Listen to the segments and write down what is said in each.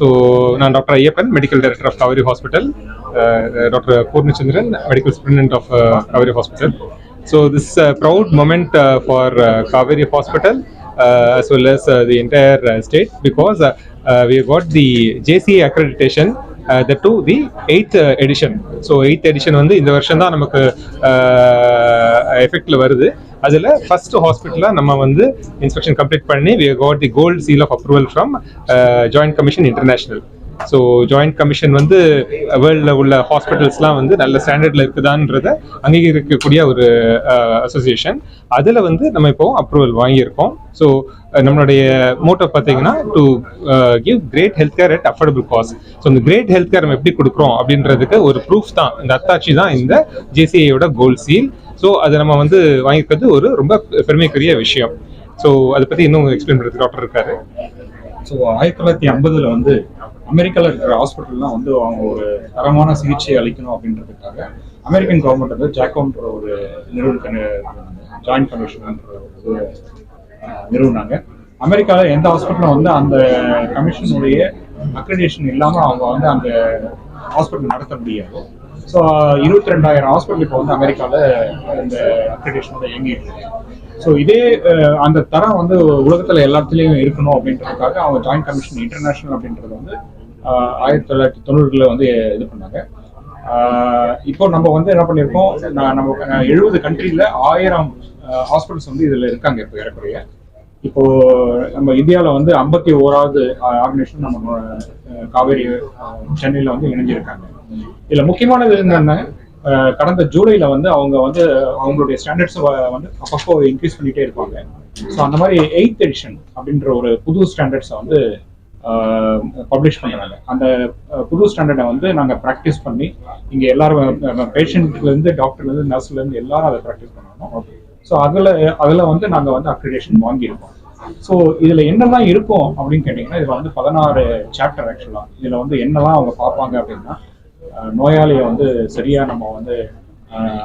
So நான் doctor Ayyappan, medical director of Kauvery hospital, doctor Poornachandran, medical superintendent of Kauvery hospital. So this is a proud moment for Kaveri Hospital as well as the entire state, because we got the JCA accreditation, that to the 8th edition. So 8th edition வந்து இந்த வருஷம் தான் நமக்கு எஃபெக்ட்ல வருது. அதில் first ஹாஸ்பிட்டலாக நம்ம வந்து inspection complete பண்ணி we got the gold seal of approval from Joint Commission International. So joint commission வந்து வேர்ல்டில் உள்ள ஹாஸ்பிட்டல்ஸ்லாம் வந்து நல்ல ஸ்டாண்டர்டில் இருக்குதான்றத அங்கீகரிக்கக்கூடிய ஒரு அசோசியேஷன். அதில் வந்து நம்ம இப்போ அப்ரூவல் வாங்கியிருக்கோம். ஸோ நம்மளுடைய மோட்டோ பார்த்தீங்கன்னா to give great health care at affordable cost. So இந்த கிரேட் ஹெல்த் கேர் நம்ம எப்படி கொடுக்குறோம் அப்படின்றதுக்கு ஒரு ப்ரூஃப் தான், இந்த அத்தாட்சி தான் இந்த ஜேசிஐயோட கோல்ட் சீல். ஸோ அதை நம்ம வந்து வாங்கிக்கிறது ஒரு ரொம்ப பெருமைக்குரிய விஷயம். ஸோ அதை பற்றி இன்னும் எக்ஸ்பிளைன் பண்ணுறது டாக்டர் இருக்காரு. ஸோ 1950 வந்து அமெரிக்காவில் இருக்கிற ஹாஸ்பிட்டல்லாம் வந்து அவங்க ஒரு தரமான சிகிச்சை அளிக்கணும் அப்படின்றதுக்காக அமெரிக்கன் கவர்மெண்ட் வந்து ஜாக்கோன்ற ஒரு ஜாயிண்ட் கமிஷன் நிறுவனாங்க. அமெரிக்காவில் எந்த ஹாஸ்பிட்டலும் வந்து அந்த கமிஷனுடைய அக்ரெடிடேஷன் இல்லாமல் அவங்க வந்து அந்த ஹாஸ்பிட்டல் நடத்த முடியாது. ஸோ 22,000 ஹாஸ்பிட்டல் இப்போ வந்து அமெரிக்காவில் இந்த அக்ரெடிடேஷனோட இயங்கிட்டு இருக்கு. ஸோ இதே அந்த தரம் வந்து உலகத்தில் எல்லாத்துலேயும் இருக்கணும் அப்படின்றதுக்காக அவங்க ஜாயிண்ட் கமிஷன் இன்டர்நேஷனல் அப்படின்றது வந்து 1990 வந்து இது பண்ணாங்க. இப்போ நம்ம வந்து என்ன பண்ணியிருக்கோம், நம்ம 70 கண்ட்ரியில் 1000 ஹாஸ்பிட்டல்ஸ் வந்து இதில் இருக்காங்க இப்போ ஏறக்குறைய. இப்போ நம்ம இந்தியாவில் வந்து 51வது ஆர்கனைசேஷன் நம்ம காவேரி சென்னையில் வந்து இணைஞ்சிருக்காங்க. இதில் முக்கியமானது என்னென்ன, கடந்த ஜூலைல வந்து அவங்க வந்து அவங்களுடைய ஸ்டாண்டர்ட்ஸ் வந்து அப்பப்போ இன்க்ரீஸ் பண்ணிட்டே இருப்பாங்க. ஸோ அந்த மாதிரி 8th எடிஷன் அப்படின்ற ஒரு புது ஸ்டாண்டர்ட்ஸை வந்து பப்ளிஷ் பண்ணுறாங்க. அந்த புது ஸ்டாண்டர்டை வந்து நாங்கள் ப்ராக்டிஸ் பண்ணி இங்கே எல்லாரும் பேஷண்ட்லேருந்து டாக்டர்லேருந்து நர்ஸ்லேருந்து எல்லாரும் அதை ப்ராக்டிஸ் பண்ணணும். ஸோ அதில் வந்து நாங்கள் வந்து அக்ரிடேஷன் வாங்கியிருக்கோம். ஸோ இதில் என்னெல்லாம் இருக்கும் அப்படின்னு கேட்டிங்கன்னா, இதில் வந்து 16 சாப்டர் ஆக்சுவலாக. இதில் வந்து என்னெல்லாம் அவங்க பார்ப்பாங்க அப்படின்னா, நோயாளியை வந்து சரியாக நம்ம வந்து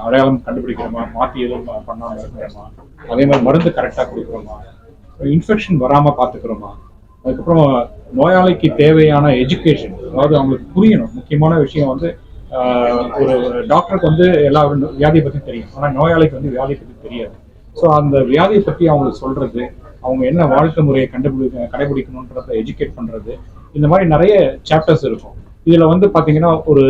அடையாளம் கண்டுபிடிக்கிறோமா, மாற்றி எதுவும் பண்ணாமல் இருக்கிறோமா, அதே மாதிரி மருந்து கரெக்டாக கொடுக்குறோமா, இன்ஃபெக்ஷன் வராமல் பார்த்துக்கிறோமா, அதுக்கப்புறம் நோயாளிக்கு தேவையான எஜுகேஷன், அதாவது அவங்களுக்கு புரியணும். முக்கியமான விஷயம் வந்து ஒரு டாக்டருக்கு வந்து எல்லா வியாதியை பற்றி தெரியும், ஆனால் நோயாளிக்கு வந்து வியாதியை பற்றி தெரியாது. ஸோ அந்த வியாதியை பற்றி அவங்களுக்கு சொல்றது, அவங்க என்ன வாழ்க்கை முறையை கடைபிடிக்கணுன்றதை எஜுகேட் பண்ணுறது, இந்த மாதிரி நிறைய சாப்டர்ஸ் இருக்கும். இதில் வந்து பார்த்தீங்கன்னா ஒரு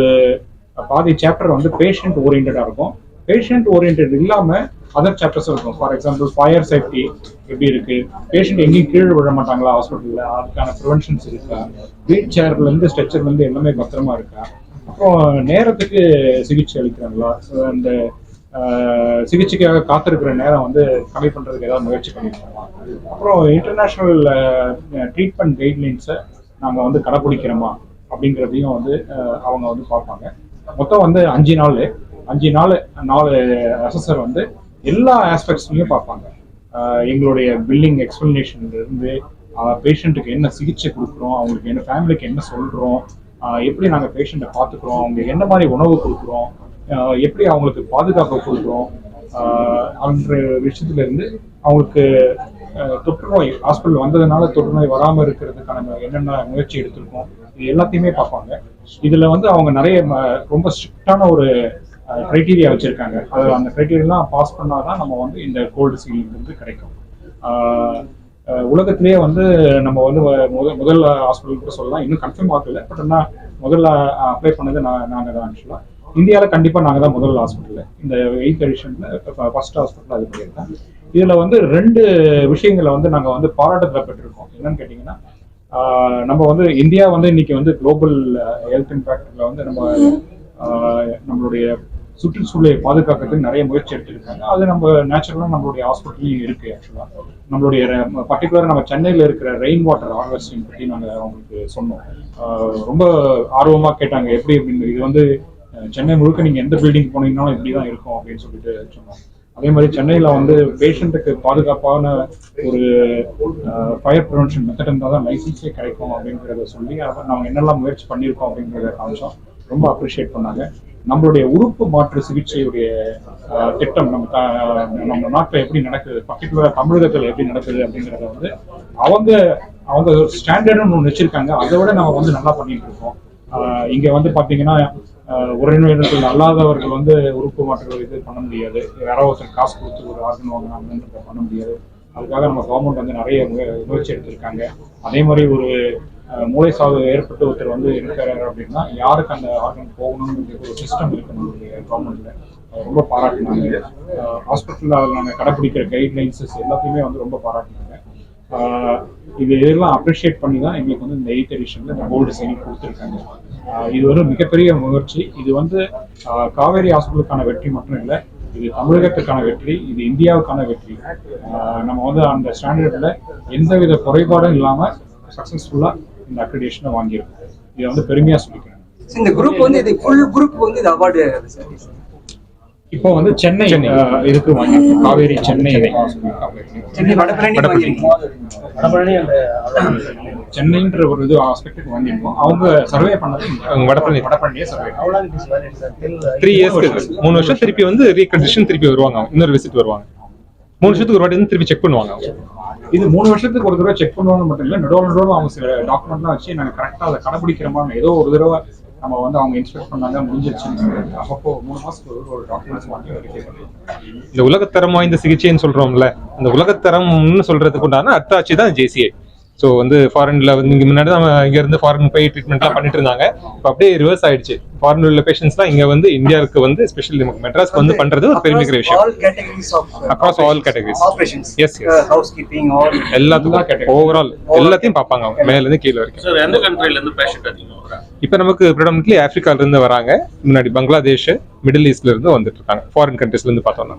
பாதி சாப்டர் வந்து பேஷண்ட் ஓரியன்டாக இருக்கும். பேஷண்ட் ஓரியன்ட் இல்லாமல் அதர் சாப்டர்ஸ் இருக்கும். ஃபார் எக்ஸாம்பிள் ஃபயர் சேஃப்டி எப்படி இருக்கு, பேஷண்ட் எங்கேயும் கீழே விழ மாட்டாங்களா ஹாஸ்பிட்டலில், அதுக்கான ப்ரிவென்ஷன்ஸ் இருக்கா, வீல் சேர்லேருந்து ஸ்ட்ரெச்சர்லேருந்து எல்லாமே பத்திரமா இருக்கா, அப்புறம் நேரத்துக்கு சிகிச்சை அளிக்கிறாங்களா, அந்த சிகிச்சைக்காக காத்திருக்கிற நேரம் வந்து கம்மி பண்ணுறதுக்கு ஏதாவது முயற்சி பண்ணியிருக்கோமா, அப்புறம் இன்டர்நேஷ்னல் ட்ரீட்மெண்ட் கைட்லைன்ஸை நாங்கள் வந்து கடைப்பிடிக்கிறோமா அப்படிங்கிறதையும் வந்து அவங்க வந்து பார்ப்பாங்க. மொத்தம் வந்து 5 நாள் 4 அசஸர் வந்து எல்லா ஆஸ்பெக்ட்ஸ்லையும் பார்ப்பாங்க. எங்களுடைய பில்லிங் எக்ஸ்பிளனேஷன்லேருந்து பேஷண்ட்டுக்கு என்ன சிகிச்சை கொடுக்குறோம், அவங்களுக்கு என்ன ஃபேமிலிக்கு என்ன சொல்கிறோம், எப்படி நாங்கள் பேஷண்ட்டை பார்த்துக்குறோம், அவங்களுக்கு என்ன மாதிரி உணவு கொடுக்குறோம், எப்படி அவங்களுக்கு பாதுகாப்பு கொடுக்குறோம், அந்த விஷயத்துலேருந்து அவங்களுக்கு தொற்றுநோய் ஹாஸ்பிட்டல் வந்ததுனால தொற்றுநோய் வராமல் இருக்கிறதுக்கான என்னென்ன முயற்சி எடுத்திருக்கோம், இது எல்லாத்தையுமே பார்ப்பாங்க. இதில் வந்து அவங்க நிறைய ரொம்ப ஸ்ட்ரிக்டான ஒரு க்ரைட்டீரியா வச்சுருக்காங்க. அது அந்த க்ரைட்டீரியாலாம் பாஸ் பண்ணாதான் நம்ம வந்து இந்த கோல்டு சீலிங் வந்து கிடைக்கும். உலகத்திலேயே வந்து நம்ம வந்து முதல் ஹாஸ்பிட்டல் கூட சொல்லலாம், இன்னும் கன்ஃபார்ம் ஆகல, பட் ஆனால் முதல்ல அப்ளை பண்ணது நாங்கள் தான். ஆக்சுவலாக இந்தியாவில் கண்டிப்பாக நாங்கள் தான் முதல் ஹாஸ்பிட்டல். இந்த 8th எடிஷனில் ஃபர்ஸ்ட் ஹாஸ்பிட்டல் அது பண்ணியிருக்கோம். இதில் வந்து 2 விஷயங்களை வந்து நாங்கள் வந்து பாராட்டத்தில் பெற்றிருக்கோம். என்னன்னு கேட்டிங்கன்னா, நம்ம வந்து இந்தியா வந்து இன்னைக்கு வந்து குளோபல் ஹெல்த் இம்பேக்ட்ல வந்து நம்மளுடைய சுற்றுச்சூழலை பாதுகாக்கிறதுக்கு நிறைய முயற்சி எடுத்துருக்காங்க. அது நம்ம நேச்சுரலாக நம்மளுடைய ஹாஸ்பிட்டல்லையும் இருக்குது. ஆக்சுவலாக நம்மளுடைய பர்டிகுலராக நம்ம சென்னையில் இருக்கிற ரெயின் வாட்டர் ஹார்வெஸ்டிங் பற்றி நாங்கள் அவங்களுக்கு சொன்னோம். ரொம்ப ஆர்வமாக கேட்டாங்க எப்படி அப்படின்னு. இது வந்து சென்னை முழுக்க நீங்கள் எந்த பில்டிங் போனீங்கன்னாலும் இப்படி தான் இருக்கும் அப்படின்னு சொல்லிட்டு சொன்னோம். அதே மாதிரி சென்னையில் வந்து பேஷண்ட்டுக்கு பாதுகாப்பான ஒரு ஃபயர் ப்ரிவென்ஷன் மெத்தட் இருந்தால் தான் லைசன்ஸே கிடைக்கும் அப்படிங்கிறத சொல்லி நாங்கள் என்னெல்லாம் முயற்சி பண்ணியிருக்கோம் அப்படிங்கிறத காமிச்சோம். ரொம்ப அப்ரிஷியேட் பண்ணாங்க. நம்மளுடைய உறுப்பு மாற்று சிகிச்சையுடைய திட்டம் நம்ம நாட்டில் எப்படி நடக்குது, பர்டிகுலராக தமிழகத்தில் எப்படி நடக்குது அப்படிங்கிறத வந்து அவங்க அவங்க ஸ்டாண்டர்டுன்னு ஒன்று வச்சிருக்காங்க. அதை விட நம்ம வந்து நல்லா பண்ணிட்டு இருக்கோம். இங்க வந்து பாத்தீங்கன்னா உறவினர்கள் அல்லாதவர்கள் வந்து உறுப்பு மாற்றுகள் இது பண்ண முடியாது. யாராவது ஒருத்தர் காசு கொடுத்து ஒரு ஆர்கன் வாங்கினாங்கன்றத பண்ண முடியாது. அதுக்காக நம்ம கவர்மெண்ட் வந்து நிறைய முயற்சி எடுத்திருக்காங்க. அதே மாதிரி ஒரு மூளை சாவு ஏற்பட்டு ஒருத்தர் வந்து இருக்கிறாரு அப்படின்னா யாருக்கு அந்த ஆர்கன் போகணும்னு ஒரு சிஸ்டம் இருக்கு நம்மளுடைய கவர்மெண்ட்ல. ரொம்ப பாராட்டினாங்க. ஹாஸ்பிட்டலில் அதில் நாங்கள் கடைப்பிடிக்கிற கைட்லைன்ஸஸ் எல்லாத்தையுமே வந்து ரொம்ப பாராட்டினாங்க. இது இதெல்லாம் அப்ரிஷியேட் பண்ணி தான் எங்களுக்கு வந்து இந்த 8th எடிஷன்ல இந்த கோல்டு சைனிங் கொடுத்துருக்காங்க. இது ஒரு மிகப்பெரிய முயற்சி. இது வந்து காவேரி ஹாஸ்பிட்டலுக்கான வெற்றி மட்டும் இல்லை, இது தமிழகத்துக்கான வெற்றி, இது இந்தியாவுக்கான வெற்றி. நம்ம வந்து அந்த ஸ்டாண்டர்ட்ல எந்தவித குறைபாடும் இல்லாம சக்சஸ்ஃபுல்லா இந்த அக்ரிடேஷனை வாங்கியிருக்கோம். இதை வந்து பெருமையா சொல்லிக்கிறேன். இந்த குரூப் வந்து இது ஃபுல் குரூப் வந்து இது அவார்டு இப்போ வந்து சென்னை இதுக்கு வாங்கியிருக்கோம். காவேரி சென்னை சென்னைன்ற ஒரு இது ஆஸ்பெக்டுக்கு வாங்கியிருக்கோம். அவங்க சர்வே பண்ணது வடபழனியே சர்வே. 3 இயர்ஸ்க்கு 3 வருஷம் திருப்பி வந்து ரீகன்ஸ்ட்ரக்ஷன் திருப்பி வருவாங்க. இன்னொரு விசிட் வருவாங்க. 3 வருஷத்துக்கு ஒரு வாட்டி வந்து திருப்பி செக் பண்ணுவாங்க. இது 3 வருஷத்துக்கு ஒரு தடவை செக் பண்ணுவாங்க மட்டும் இல்லை, நடுவில் அவங்க சில டாக்குமெண்ட்லாம் வச்சு நாங்கள் கரெக்டாக அதை கடைபிடிக்கிறோமா. ஏதோ ஒரு தடவை நம்ம வந்து அவங்க இன்ஸ்பெக்ட் பண்ணாங்க முடிஞ்சிருச்சு, அப்பப்போ 3 மாசத்துக்கு ஒரு டாக்குமெண்ட்ஸ் வாங்கி வெரிஃபை பண்ணுவோம். இந்த உலகத்தரம் வாய்ந்த சிகிச்சைன்னு சொல்றோம்ல, அந்த உலகத்தரம்னு சொல்றதுக்கு உண்டான அத்தாட்சி தான் JCI. ஸோ வந்து ஃபாரின்ல வந்து இங்கே முன்னாடி நம்ம இங்க இருந்து ஃபாரின் போய் ட்ரீட்மெண்ட்லாம் பண்ணிட்டு இருந்தாங்க. இப்போ அப்படியே ரிவர்ஸ் ஆயிடுச்சு. ஃபாரின் உள்ள பேஷண்ட்ஸ்லாம் இங்க வந்து இந்தியாவுக்கு வந்து ஸ்பெஷல் மெட்ராஸ்க்கு வந்து பண்றது ஒரு பெருமைக்கிற விஷயம். Across all categories. Yes housekeeping எல்லாத்துக்கும் ஓவரால் எல்லாத்தையும் பார்ப்பாங்க அவங்க மேல இருந்து கீழே வரைக்கும். சார் எந்த கண்ட்ரில இருந்து பேஷண்ட் அதிகமாக வராங்க? இப்போ நமக்கு ப்ரிடாமினன்ட்லி ஆப்பிரிக்கால இருந்து வராங்க. முன்னாடி பங்களாதேஷ், மிடில் ஈஸ்ட்ல இருந்து வந்துட்டு இருக்காங்க. ஃபாரின் கண்ட்ரீஸ்ல இருந்து பார்த்தோம்னா.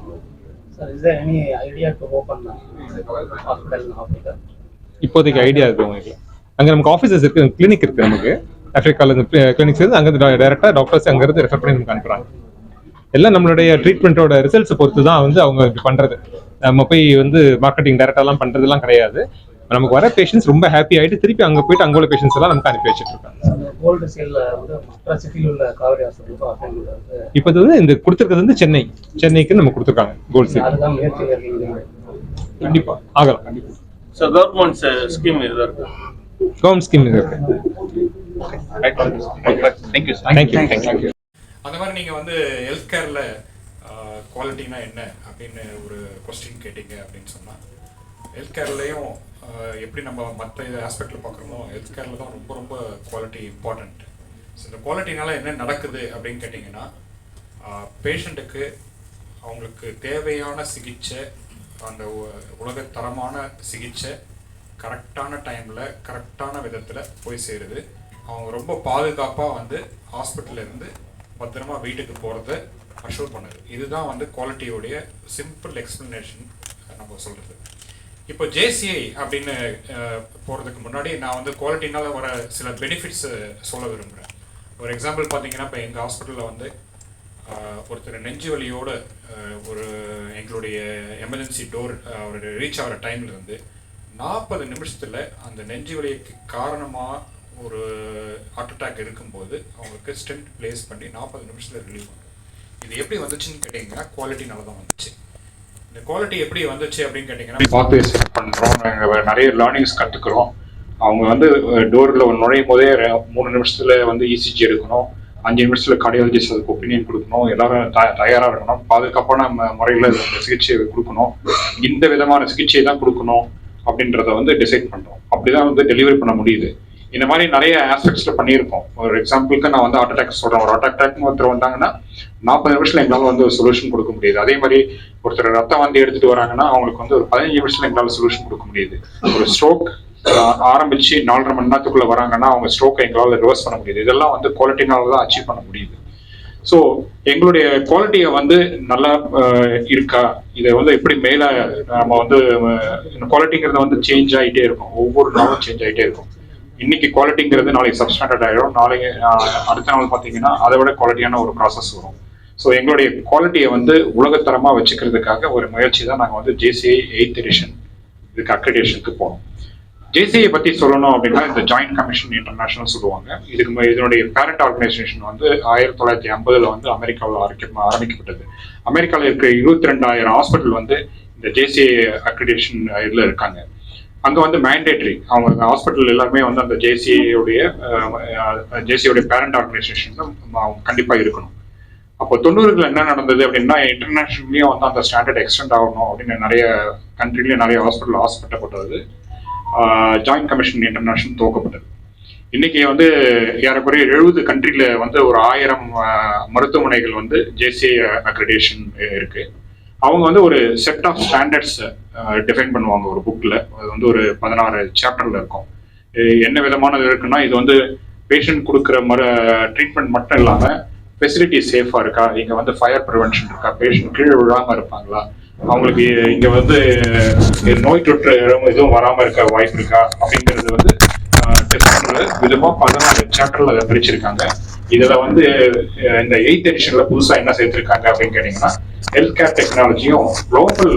Sir is there any idea to open hospital in Africa? இப்போதைக்கு ஐடியா இருக்கு உங்களுக்கு. அங்க நமக்கு ஆஃபீஸஸ் இருக்கு, கிளினிக் இருக்கு. நமக்கு ஆப்பிரிக்கால இருந்து கிளினிக்ஸ் இருந்து அங்க டைரக்டா டாக்டர்ஸ் அங்க இருந்து ரெஃபர் பண்ணி நமக்கு அனுப்புறாங்க. எல்லாம் நம்மளுடைய ட்ரீட்மெண்ட்டோட ரிசல்ட்ஸ் பொறுத்து தான் வந்து அவங்க இப்படி பண்றது. நம்ம போய் வந்து மார்க்கெட்டிங் டைரக்டாலாம் பண்றதுலாம் கிடையாது. நமக்கு வர பேஷண்ட்ஸ் ரொம்ப ஹாப்பி ஆயிட்டு திருப்பி அங்க போயிட்டு அங்க உள்ள பேஷண்ட்ஸ் எல்லாம் நமக்கு அனுப்பி வச்சிட்டு இருக்காங்க. கோல்டு சேல்ல வந்து மற்ற சிட்டில உள்ள காவேரி ஹாஸ்பிடலுக்கு அப்ளை பண்ணுறது. இப்போ இது வந்து இந்த கொடுத்துருக்கிறது வந்து சென்னைக்கு நம்ம கொடுத்துருக்காங்க கோல்டு சேல். அதுதான் முயற்சி இருக்கீங்க. கண்டிப்பா ஆகலாம். கண்டிப்பா சார் கவர்மெண்ட் ஸ்கீம் எதாவது இருக்கு? கவர்மெண்ட் ஸ்கீம் இருக்கு. தேங்க்யூ. அந்த மாதிரி நீங்கள் வந்து ஹெல்த் கேரில் குவாலிட்டினா என்ன அப்படின்னு ஒரு கொஸ்டின் கேட்டீங்க அப்படின்னு சொன்னால், ஹெல்த் கேர்லேயும் எப்படி நம்ம மற்ற ஆஸ்பெக்டில் பார்க்குறோமோ ஹெல்த் கேரில் தான் ரொம்ப ரொம்ப குவாலிட்டி இம்பார்ட்டண்ட். ஸோ இந்த குவாலிட்டினால என்ன நடக்குது அப்படின்னு கேட்டிங்கன்னா, பேஷண்ட்டுக்கு அவங்களுக்கு தேவையான சிகிச்சை, அந்த உலகத்தரமான சிகிச்சை கரெக்டான டைமில் கரெக்டான விதத்தில் போய் சேருது. அவங்க ரொம்ப பாதுகாப்பாக வந்து ஹாஸ்பிட்டல்லேருந்து பத்திரமா வீட்டுக்கு போகிறத அஷூர் பண்ணுது. இதுதான் வந்து குவாலிட்டியோடைய சிம்பிள் எக்ஸ்பிளனேஷன் நம்ம சொல்கிறது. இப்போ JCI அப்படின்னு போகிறதுக்கு முன்னாடி நான் வந்து குவாலிட்டினால் வர சில பெனிஃபிட்ஸ் சொல்ல விரும்புகிறேன். ஒரு எக்ஸாம்பிள் பார்த்தீங்கன்னா, இப்போ எங்கள் ஹாஸ்பிட்டலில் வந்து ஒருத்தர் நெஞ்சு வலியோடு ஒரு எங்களுடைய எமர்ஜென்சி டோர் அவர் ரீச் ஆகிற டைம்லேருந்து 40 நிமிஷத்தில் அந்த நெஞ்சு வலிக்கு காரணமாக ஒரு ஹார்ட் அட்டாக் இருக்கும்போது அவங்களுக்கு ஸ்டென்ட் பிளேஸ் பண்ணி 40 நிமிஷத்தில் ரிலீவ் பண்ணும். இது எப்படி வந்துச்சுன்னு கேட்டிங்கன்னா குவாலிட்டினால தான் வந்துச்சு. இந்த குவாலிட்டி எப்படி வந்துச்சு அப்படின்னு கேட்டிங்கன்னா, பார்த்து செட் பண்ணுறோம். நாங்கள் நிறைய லேர்னிங்ஸ் கற்றுக்குறோம். அவங்க வந்து டோரில் நுழையும் போதே 3 நிமிஷத்தில் வந்து ECG எடுக்கணும், 5 நிமிஷத்தில் கார்டியாலஜிஸ்ட் அதுக்கு ஒப்பீனியன் கொடுக்கணும், எல்லாரும் தயாராக இருக்கணும், பாதுகாப்பான முறையில் அந்த சிகிச்சையை கொடுக்கணும், இந்த விதமான சிகிச்சை தான் கொடுக்கணும் அப்படின்றத வந்து டிசைட் பண்ணுறோம். அப்படிதான் வந்து டெலிவரி பண்ண முடியுது. இந்த மாதிரி நிறைய ஆஸ்பெக்ட்ஸில் பண்ணியிருக்கோம். ஒரு எக்ஸாம்பிளுக்கு நான் வந்து ஹார்ட் அட்டாக் சொல்கிறேன். ஒரு ஹார்ட் அட்டாக்னு ஒருத்தர் வந்தாங்கன்னா 40 நிமிஷத்தில் எங்களால் வந்து ஒரு சொல்யூஷன் கொடுக்க முடியுது. அதே மாதிரி ஒருத்தர் ரத்தம் வந்து எடுத்துகிட்டு வராங்கன்னா அவங்களுக்கு வந்து ஒரு 15 நிமிஷத்தில் எங்களால் சொல்யூஷன் கொடுக்க முடியுது. ஒரு ஸ்ட்ரோக் ஆரம்பிச்சு 4.5 மணி நேரத்துக்குள்ள வராங்கன்னா அவங்க ஸ்ட்ரோக்கை எங்களால் ரிவர்ஸ் பண்ண முடியுது. இதெல்லாம் வந்து குவாலிட்டினால தான் அச்சீவ் பண்ண முடியுது. ஸோ எங்களுடைய குவாலிட்டியை வந்து நல்லா இருக்கா, இதை வந்து எப்படி மேலே நம்ம வந்து குவாலிட்டிங்கிறத வந்து சேஞ்ச் ஆகிட்டே இருக்கும். ஒவ்வொரு நாளும் சேஞ்ச் ஆகிட்டே இருக்கும். இன்னைக்கு குவாலிட்டிங்கிறது நாளைக்கு சப்ஸ்டாண்டர்ட் ஆகிடும். நாளைக்கு அடுத்த நாள் பார்த்தீங்கன்னா அதை விட குவாலிட்டியான ஒரு ப்ராசஸ் வரும். ஸோ எங்களுடைய குவாலிட்டியை வந்து உலகத்தரமாக வச்சுக்கிறதுக்காக ஒரு முயற்சி தான் நாங்கள் வந்து JCI 8th எடிஷன் இதுக்கு அக்ரிடேஷனுக்கு போனோம். JCI பற்றி சொல்லணும் அப்படின்னா, இந்த ஜாயிண்ட் கமிஷன் இன்டர்நேஷனல் சொல்லுவாங்க. இதனுடைய பேரண்ட் ஆர்கனைசேஷன் வந்து 1950 வந்து அமெரிக்காவில் ஆரம்பிக்கப்பட்டது. அமெரிக்காவில் இருக்கிற 22,000 ஹாஸ்பிட்டல் வந்து இந்த JCI அக்ரிடேஷன் இதில் இருக்காங்க. அங்க வந்து மேண்டேட்ரி அவங்க ஹாஸ்பிட்டல் எல்லாருமே வந்து அந்த ஜேசியோடைய பேரண்ட் ஆர்கனைசேஷன் கண்டிப்பா இருக்கணும். அப்போ 90கள் என்ன நடந்தது அப்படின்னா இன்டர்நேஷனல்லையும் வந்து அந்த ஸ்டாண்டர்ட் எக்ஸ்டெண்ட் ஆகணும் அப்படின்னு நிறைய கண்ட்ரிலேயே நிறைய ஹாஸ்பிட்டல் ஆசைப்பட்டப்பட்டது. ஜாயிண்ட் கமிஷன் இன்டர்நேஷனல் துவக்கப்பட்டது. இன்னைக்கு வந்து ஏறக்குறைய 70 கண்ட்ரில வந்து ஒரு 1000 மருத்துவமனைகள் வந்து ஜேசிஐ அக்ரிடேஷன் இருக்கு. அவங்க வந்து ஒரு செட் ஆஃப் ஸ்டாண்டர்ட்ஸ் டிஃபைன் பண்ணுவாங்க ஒரு புக்ல. அது வந்து ஒரு 16 சாப்டர்ல இருக்கும். என்ன விதமானது இருக்குன்னா இது வந்து பேஷண்ட் கொடுக்குற ட்ரீட்மெண்ட் மட்டும் இல்லாம ஃபெசிலிட்டி சேஃபா இருக்கா, இங்க வந்து ஃபயர் ப்ரிவென்ஷன் இருக்கா, பேஷண்ட் கீழே விழாம இருப்பாங்களா, அவங்களுக்கு இங்க வந்து நோய் தொற்று எதுவும் வராம இருக்க வாய்ப்பு இருக்கா அப்படிங்கிறது வந்து விதமா 14 சாப்டர்ல அதை பிரிச்சிருக்காங்க. இதுல வந்து இந்த 8th எடிஷன்ல புதுசா என்ன சேர்த்திருக்காங்க அப்படின்னு கேட்டீங்கன்னா ஹெல்த் கேர் டெக்னாலஜியும் குளோபல்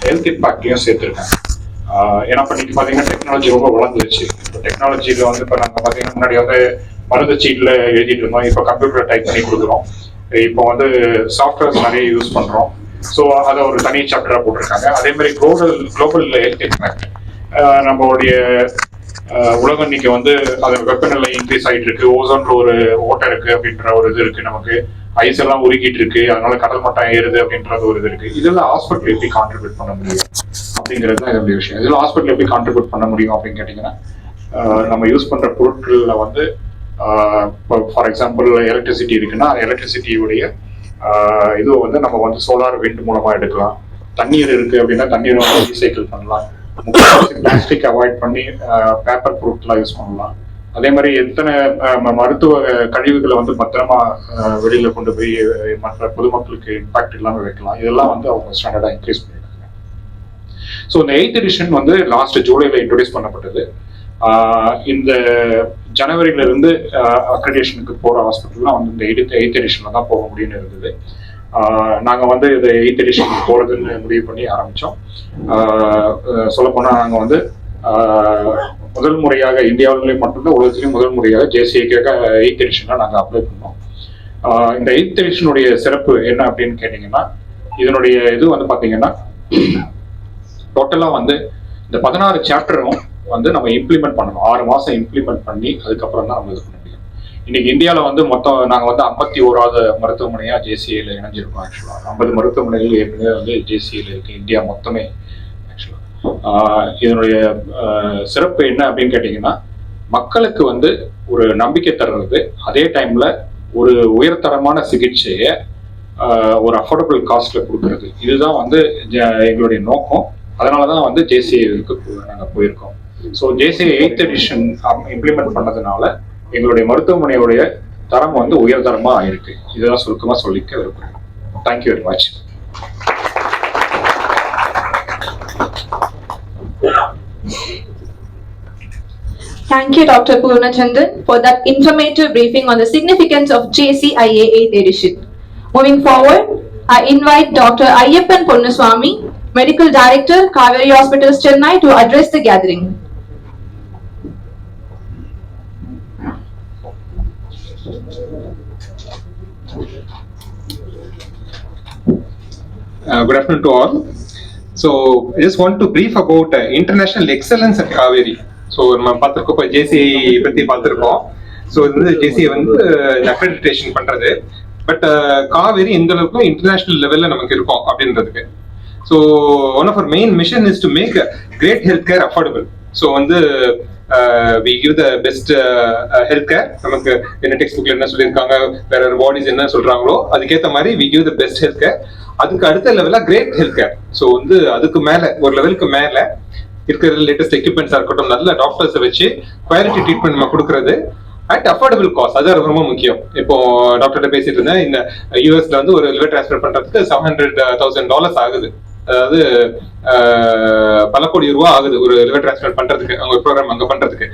ஹெல்த் இம்பாக்டையும் சேர்த்திருக்காங்க. ஏன்னா இன்னைக்கு பாத்தீங்கன்னா டெக்னாலஜி ரொம்ப வளர்ந்துருச்சு. இப்போ டெக்னாலஜியில வந்து இப்போ நாங்க பாத்தீங்கன்னா முன்னாடி வந்து மருந்து சீட்ல எழுதிட்டு இருந்தோம், இப்போ கம்ப்யூட்டர் டைப் பண்ணி கொடுக்குறோம். இப்போ வந்து சாஃப்ட்வேர்ஸ் நிறைய யூஸ் பண்றோம். ஸோ அதை ஒரு தனி சாப்டரா போட்டிருக்காங்க. அதே மாதிரி குளோபல் ஹெல்த் இம்பாக்ட் நம்மளுடைய உலகம் இன்னைக்கு வந்து அதன் வெப்பநிலை இன்க்ரீஸ் ஆகிட்டு இருக்கு, ஓசோன்ல ஒரு ஓட்டை இருக்கு அப்படின்ற ஒரு இது இருக்கு, நமக்கு ஐஸ் எல்லாம் உருகிட்டு இருக்கு, அதனால கடல் மட்டம் ஏறுது அப்படின்றது ஒரு இது இருக்கு. இதெல்லாம் ஹாஸ்பிட்டல் எப்படி கான்ட்ரிபியூட் பண்ண முடியும் அப்படிங்கிறது தான் இதோட விஷயம். இதெல்லாம் ஹாஸ்பிட்டல் எப்படி கான்ட்ரிபியூட் பண்ண முடியும் அப்படின்னு கேட்டீங்கன்னா நம்ம யூஸ் பண்ற பொருட்கள்ல வந்து ஃபார் எக்ஸாம்பிள் எலக்ட்ரிசிட்டி இருக்குன்னா எலக்ட்ரிசிட்டியுடைய இது வந்து நம்ம வந்து சோலார் விண்ட் மூலமா எடுக்கலாம். தண்ணீர் இருக்கு அப்படின்னா தண்ணீரை வந்து ரீசைக்கிள் பண்ணலாம். பிளாஸ்டிக் அவாய்ட் பண்ணி பேப்பர் ப்ரூஃப்லாம் யூஸ் பண்ணலாம். அதே மாதிரி எத்தனை மருத்துவ கழிவுகளை வந்து பத்திரமா வெளியில கொண்டு போய் மற்ற பொதுமக்களுக்கு இம்பாக்ட் இல்லாமல் வைக்கலாம். இதெல்லாம் வந்து அவங்க ஸ்டாண்டர்டா இன்க்ரீஸ் பண்ணிருக்காங்க. ஸோ இந்த 8th எடிஷன் வந்து லாஸ்ட் ஜூலைல இன்ட்ரோடியூஸ் பண்ணப்பட்டது. இந்த ஜனவரியில இருந்து அக்ரிடேஷனுக்கு போற ஹாஸ்பிட்டல்லாம் வந்து இந்த 8th எடிஷன்ல தான் போக முடியும்னு இருந்தது. நாங்க வந்து இது 8th எடிஷன் போறதுன்னு முடிவு பண்ணி ஆரம்பிச்சோம். சொல்ல போனா நாங்க வந்து முதல் முறையாக இந்தியாவிலே மட்டும்தான் உலகத்திலேயும் முதல் முறையாக ஜேசிஐக்காக 8th எடிஷன்ல நாங்க அப்ளை பண்ணோம். இந்த 8th எடிஷனுடைய சிறப்பு என்ன அப்படின்னு கேட்டீங்கன்னா இதனுடைய இது வந்து பாத்தீங்கன்னா டோட்டலா வந்து இந்த 16 சாப்டரும் வந்து நம்ம இம்ப்ளிமெண்ட் பண்ணணும். 6 மாசம் இம்ப்ளிமெண்ட் பண்ணி அதுக்கப்புறம் தான் நம்ம இது பண்ண முடியும். இன்னைக்கு இந்தியாவில் வந்து மொத்தம் நாங்கள் வந்து 51வது மருத்துவமனையா ஜேசிஐல இணைஞ்சிருக்கோம். ஆக்சுவலா 50 மருத்துவமனைகள் ஏற்கனவே வந்து ஜேசிஐல இருக்கு இந்தியா மொத்தமே. ஆக்சுவலா இதனுடைய சிறப்பு என்ன அப்படின்னு கேட்டீங்கன்னா மக்களுக்கு வந்து ஒரு நம்பிக்கை தர்றது, அதே டைம்ல ஒரு உயர்தரமான சிகிச்சையை ஒரு அஃபோர்டபுள் காஸ்ட்ல கொடுக்கறது. இதுதான் வந்து எங்களுடைய நோக்கம். அதனாலதான் வந்து ஜேசிஐக்கு நாங்கள் போயிருக்கோம். So JCI 8th edition implement பண்ணதுனால எங்களுடைய மருத்துவமனையுடைய தரம் வந்து உயர்தரமா ஆயிருக்கு. இதுதான் சுருக்கமா சொல்லிக்க விரும்புகிறேன். Thank you very much. Thank you, Dr. Purnachandran, for that informative briefing on the significance of JCIA 8th edition. Moving forward, I invite Dr. Ayyappan Ponnuswamy, Medical Director, Kaveri Hospitals, Chennai, to address the gathering. Good afternoon to all. So I just want to brief about international excellence at Kaveri. So நம்ம பார்த்திருக்கோம், இப்போ JCI பத்தி பார்த்திருக்கோம். So இது JCI வந்து accreditation பண்றது. But Kaveri எந்த அளவுக்கு இன்டர்நேஷனல் லெவல்ல நமக்கு இருக்கும் அப்படின்றதுக்கு. So one of our main mission is to make great health care affordable. So வந்து we give the best health care. நமக்கு என்ன டெக்ஸ்ட் புக்ல என்ன சொல்லியிருக்காங்க, வேற பாடிஸ் என்ன சொல்றாங்களோ அதுக்கேற்ற மாதிரி we give the best health care. அதுக்கு அடுத்த லெவலா கிரேட் ஹெல்த் கேர். ஸோ வந்து அதுக்கு மேல ஒரு லெவலுக்கு மேல இருக்கிற லேட்டஸ்ட் எக்யூப்மெண்ட்ஸா இருக்கட்டும், நல்ல டாக்டர்ஸை வச்சு குவாலிட்டி ட்ரீட்மெண்ட் நம்ம கொடுக்கறது அட் அஃபோர்டபுள் காஸ்ட். அது ரொம்ப முக்கியம். இப்போ டாக்டர்கிட்ட பேசிட்டு இருந்தேன், இந்த யூஎஸ்ல வந்து ஒரு லிவர் டிரான்ஸ்ஃபர் பண்றதுக்கு $700,000 ஆகுது. அதாவது பல கோடி ரூபா ஆகுது ஒரு லிவர் டிரான்ஸ்பிளான்ட் பண்றதுக்கு, அவங்க ஒரு ப்ரோக்ராம் அங்க பண்றதுக்கு.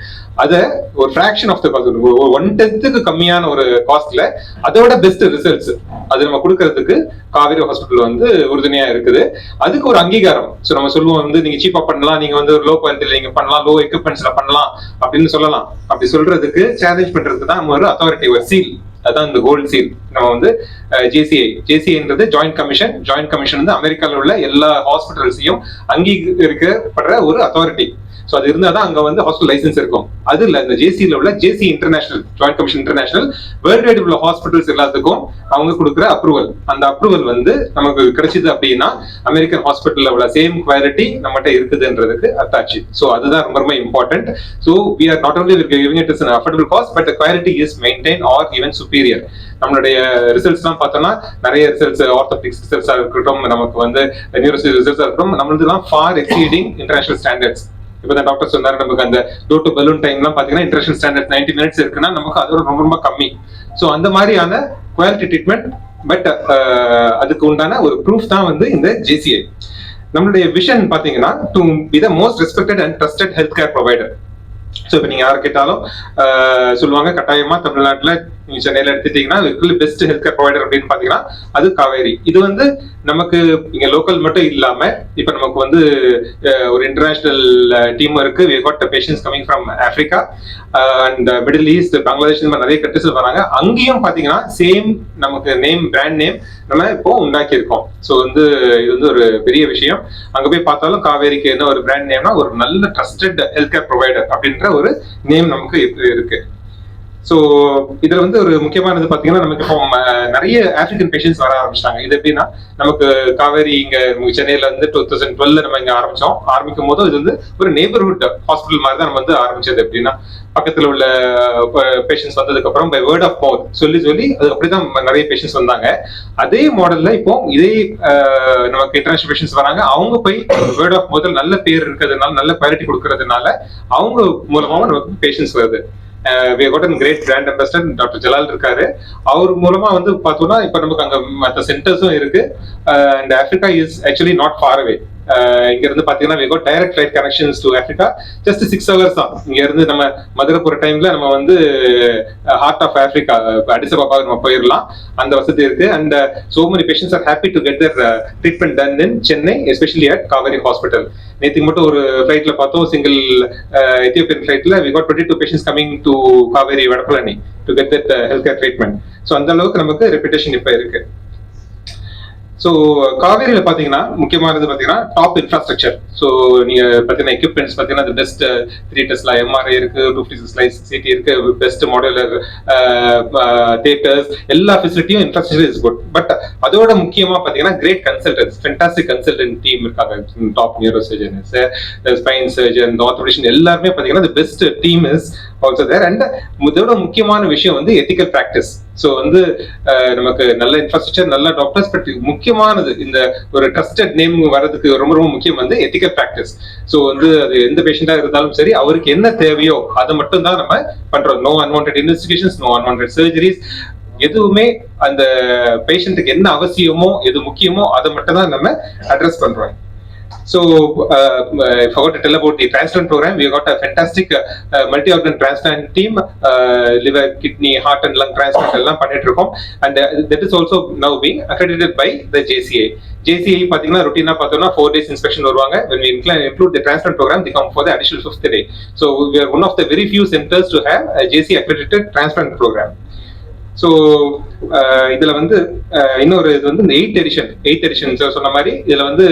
அதை ஒரு ஃபிராக்ஷன் ஆஃப் த காஸ்ட், 1/10க்கு கம்மியான ஒரு காஸ்ட்ல அதோட பெஸ்ட் ரிசல்ட்ஸ் அது நம்ம கொடுக்கறதுக்கு காவேரி ஹாஸ்பிட்டல் வந்து உறுதுணையா இருக்குது. அதுக்கு ஒரு அங்கீகாரம். ஸோ நம்ம சொல்லுவோம் வந்து நீங்க சீப்பா பண்ணலாம், நீங்க வந்து ஒரு லோ குவாலிட்டியில நீங்க பண்ணலாம், லோ எக்யூப்மெண்ட்ஸ்ல பண்ணலாம் அப்படின்னு சொல்லலாம். அப்படி சொல்றதுக்கு சேலஞ்ச் பண்றதுக்கு தான் ஒரு அத்தாரிட்டி, ஒரு சீல், அதான் இந்த கோல்ட் சீல். நம்ம வந்து ஜேசிஐன்றது ஜாயிண்ட் கமிஷன். ஜாயிண்ட் கமிஷன் வந்து அமெரிக்காவில் உள்ள எல்லா ஹாஸ்பிட்டல்ஸையும் அங்கீகரிக்கப்படுற ஒரு அத்தாரிட்டி. ஸோ அது இருந்தால் தான் அங்கே வந்து ஹாஸ்பிட்டல் லைசன்ஸ் இருக்கும். அது இல்லை, இந்த ஜேசியில் உள்ள JC international, joint commission international, world wide உள்ள ஹாஸ்பிட்டல்ஸ் எல்லாத்துக்கும் அவங்க கொடுக்குற அப்ரூவல். அந்த அப்ரூவல் வந்து நமக்கு கிடைச்சது அப்படின்னா அமெரிக்கன் ஹாஸ்பிட்டலில் உள்ள சேம் குவாலிட்டி நம்மகிட்ட இருக்குதுன்றதுக்கு அத்தாச்சு. ஸோ அதுதான் ரொம்ப ரொம்ப important. So we are not only giving it as an affordable cost, but the quality is maintained or even superior. நம்மளுடைய ரிசல்ட்ஸ்லாம் பார்த்தோம்னா நிறைய ரிசல்ட்ஸ், ஆர்த்தோபெடிக்ஸ் ரிசல்ட்ஸாக இருக்கட்டும், நமக்கு வந்து நியூரோசி ரிசல்ட்ஸாக இருக்கட்டும், நம்மளதுலாம் ஃபார் எக்ஸீடிங் இன்டர்நேஷனல் ஸ்டாண்டர்ட்ஸ். இப்போ தான் டாக்டர் சொன்னாரு, நமக்கு அந்த டோர் டு பலூன் டைம்லாம் பார்த்தீங்கன்னா இன்டர்நேஷனல் ஸ்டாண்டர்ட் 90 minutes இருக்குன்னா நமக்கு அதோட ரொம்ப ரொம்ப கம்மி. ஸோ அந்த மாதிரியான குவாலிட்டி ட்ரீட்மெண்ட், பட் அதுக்கு உண்டான ஒரு ப்ரூஃப் தான் வந்து இந்த ஜேசிஐ. நம்மளுடைய விஷன் பார்த்தீங்கன்னா to be the most respected and trusted health care provider. So இப்போ நீங்கள் யாரை கேட்டாலும் சொல்லுவாங்க, கட்டாயமாக தமிழ்நாட்டில் நீங்கள் சென்னையில் எடுத்துட்டீங்கன்னா பெஸ்ட் ஹெல்த் கேர் ப்ரொவைடர் அப்படின்னு பார்த்தீங்கன்னா அது காவேரி. இது வந்து நமக்கு இங்கே லோக்கல் மட்டும் இல்லாமல் இப்போ நமக்கு வந்து ஒரு இன்டர்நேஷனல் டீமும் இருக்கு. We got patients coming from Africa and Middle East, Bangladesh, இந்த மாதிரி நிறைய கண்ட்ரிஸ் வராங்க. அங்கேயும் பார்த்தீங்கன்னா சேம் நமக்கு நேம், பிராண்ட் நேம் நம்ம இப்போ உண்டாக்கி இருக்கோம். ஸோ வந்து இது வந்து ஒரு பெரிய விஷயம். அங்கே போய் பார்த்தாலும் காவேரிக்கு என்ன ஒரு பிராண்ட் நேம்னா ஒரு நல்ல ட்ரஸ்டட் ஹெல்த் கேர் ப்ரொவைடர் அப்படின்ற ஒரு நேம் நமக்கு இருக்கு. ஸோ இதுல வந்து ஒரு முக்கியமானது பாத்தீங்கன்னா நமக்கு இப்போ நிறைய ஆப்பிரிக்கன் பேஷண்ட்ஸ் வர ஆரம்பிச்சிட்டாங்க. இது எப்படின்னா நமக்கு காவேரி இங்க சென்னையில வந்து 2012 நம்ம இங்க ஆரம்பிக்கும் போது இது வந்து ஒரு நெய்பர்ஹுட் ஹாஸ்பிட்டல் மாதிரி தான் நம்ம வந்து ஆரம்பிச்சது. எப்படின்னா பக்கத்துல உள்ள பேஷண்ட்ஸ் வந்ததுக்கு அப்புறம் பை வேர்ட் ஆஃப் மவுத் சொல்லி அது அப்படிதான் நிறைய பேஷண்ட்ஸ் வந்தாங்க. அதே மாடல்ல இப்போ இதே நமக்கு இன்டர்நேஷனல் பேஷண்ட்ஸ் வராங்க. அவங்க போய் வேர்ட் ஆஃப் மவுத்ல நல்ல பேர் இருக்கிறதுனால, நல்ல குவாலிட்டி கொடுக்கறதுனால அவங்க மூலமாவும் நமக்கு பேஷண்ட்ஸ் வருது. we have got a great brand ambassador doctor Jalal இருக்காரு. அவர் மூலமா வந்து பார்த்தோம்னா இப்ப நமக்கு அங்க மற்ற சென்டர்ஸும் இருக்கு. and Africa is actually not far away. இங்க இருந்து பாத்தீங்கன்னா we got direct flight connections to Africa. just 6 hours தான் இங்க இருந்து நம்ம மதுரை போற டைம்ல நம்ம வந்து heart of Africa Addis Ababa நம்ம போயிடலாம். அந்த வசதி இருக்கு. and so many patients are happy to get their treatment done in Chennai, especially at Kaveri Hospital. நேற்றுக்கு மட்டும் ஒரு ஃபிளைட்ல பார்த்தோம், single Ethiopian ஃபிளைட்ல we got 22 patients coming to Kaveri Vadapalani to get that healthcare treatment. So அந்த அளவுக்கு நமக்கு reputation இப்ப இருக்கு. So காவேரியில பாத்தீங்கன்னா முக்கியமானது பாத்தீங்கன்னா டாப் இன்ஃப்ராஸ்ட்ரக்சர். ஸோ நீங்க பாத்தீங்கன்னா எக்யூப்மெண்ட்ஸ் பாத்தீங்கன்னா பெஸ்ட் 3 Tesla MRI இருக்கு, 256 சிடி இருக்கு, பெஸ்ட் மாடுலர் தியேட்டர்ஸ், எல்லா ஃபெசிலிட்டியும் இன்ஃப்ராஸ்ட்ரக்சர் இஸ் குட். பட் அதோட முக்கியமா பாத்தீங்கன்னா great consultants, fantastic consultant team இருக்காங்க. Top neuro surgeons, spine surgeon, orthopaedician எல்லாருமே பாத்தீங்கன்னா best team is also there. And இதோட முக்கியமான விஷயம் வந்து எத்திக்கல் பிராக்டிஸ். ஸோ வந்து நமக்கு நல்ல இன்ஃப்ராஸ்ட்ரக்சர், நல்ல டாக்டர்ஸ், பட் முக்கியமானது இந்த ஒரு ட்ரஸ்டட் நேம் வர்றதுக்கு ரொம்ப ரொம்ப முக்கியம் வந்து எத்திக்கல் பிராக்டிஸ். ஸோ வந்து அது எந்த பேஷண்டா இருந்தாலும் சரி, அவருக்கு என்ன தேவையோ அதை மட்டும் தான் நம்ம பண்றோம். No unwanted investigations, no unwanted surgeries, எதுவுமே அந்த பேஷண்ட்டுக்கு என்ன அவசியமோ எது முக்கியமோ அதை மட்டும் தான் நம்ம அட்ரஸ் பண்றோம். So, I forgot to tell about the transplant program. We got a fantastic multi-organ transplant team, liver, kidney, heart and lung transplant எல்லாம் பண்ணிட்டு இருக்கோம். And that is also now being accredited by the JCI. JCI பாத்தீங்கன்னா ரொட்டீனா பார்த்தோம்னா 4 days inspection வருவாங்க. When we include the transplant program, they come for the additional 5th day. So we are one of the very few centers to have a JCI accredited transplant program. So இதுல வந்து இன்னொரு இது வந்து இந்த 8th edition சொன்ன மாதிரி இதுல வந்து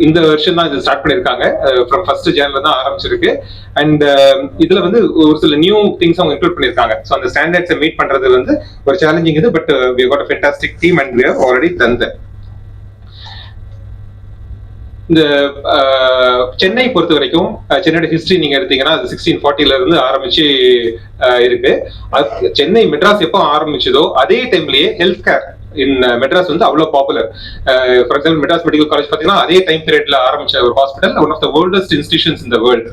இந்த வருஷம் தான் இது ஸ்டார்ட் பண்ணிருக்காங்க. ஃப்ரம் 1st January தான் ஆரம்பிச்சிருக்கு. அண்ட் இதுல வந்து ஒரு சில நியூ திங்ஸ் அவங்க இன்க்ளூட் பண்ணிருக்காங்க. ஸோ அந்த ஸ்டாண்டர்ட்ஸை மீட் பண்றது வந்து ஒரு சேலஞ்சிங் இது. But we got a fantastic team and we have already done that. இந்த சென்னை பொறுத்த வரைக்கும் சென்னையோட ஹிஸ்டரி நீங்க எடுத்தீங்கன்னா அது 1640 இருந்து ஆரம்பிச்சு இருக்கு. சென்னை மெட்ராஸ் எப்போ ஆரம்பிச்சதோ அதே டைம்லயே ஹெல்த் கேர் இன் மெட்ராஸ் வந்து அவ்வளவு popular. For example Madras medical college பாத்தீங்கன்னா அதே டைம் பீரியட்ல ஆரம்பிச்ச ஒரு hospital, one of the oldest institutions in the world.